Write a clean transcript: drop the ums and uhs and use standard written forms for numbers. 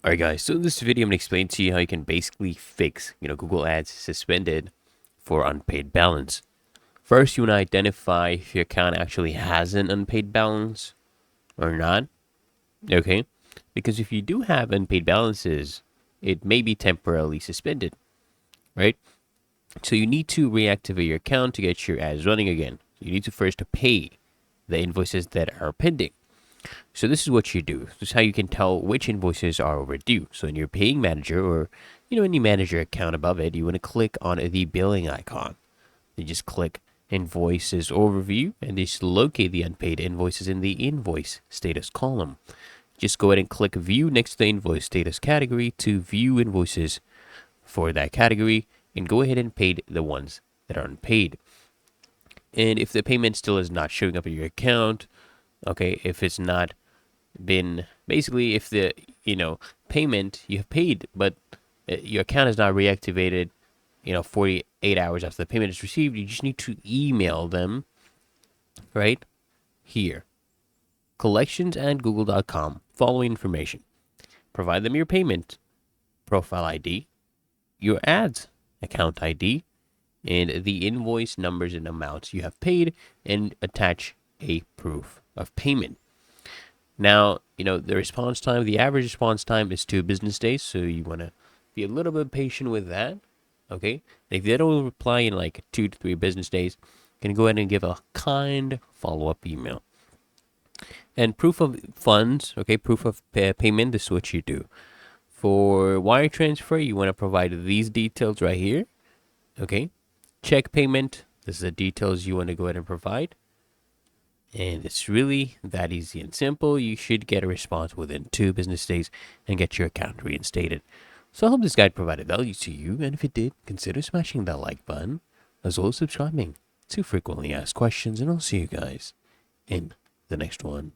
Alright guys, so in this video I'm going to explain to you how you can basically fix, Google Ads suspended for unpaid balance. First, you want to identify if your account actually has an unpaid balance or not, okay? Because if you do have unpaid balances, it may be temporarily suspended, right? So you need to reactivate your account to get your ads running again. You need to first pay the invoices that are pending. So this is what you do. This is how you can tell which invoices are overdue. So in your paying manager or any manager account above it, you want to click on the billing icon. You just click invoices overview and just locate the unpaid invoices in the invoice status column. Just go ahead and click view next to the invoice status category to view invoices for that category and go ahead and pay the ones that are unpaid. And if the payment still is not showing up in your account, okay, if it's not been basically if the payment you have paid but your account is not reactivated 48 hours after the payment is received, you just need to email them right here, collections@google.com, following information. Provide them your payment profile ID, your ads account ID, and the invoice numbers and amounts you have paid, and attach a proof of payment. Now, the response time, the average response time is 2 business days, so you want to be a little bit patient with that, okay? And if they don't reply in like 2 to 3 business days, you can go ahead and give a kind follow-up email. And proof of funds, okay, proof of payment, this is what you do. For wire transfer, you want to provide these details right here, okay? Check payment, this is the details you want to go ahead and provide. And it's really that easy and simple. You should get a response within 2 business days and get your account reinstated. So I hope this guide provided value to you, and if it did, consider smashing that like button, as well as subscribing to frequently asked questions, and I'll see you guys in the next one.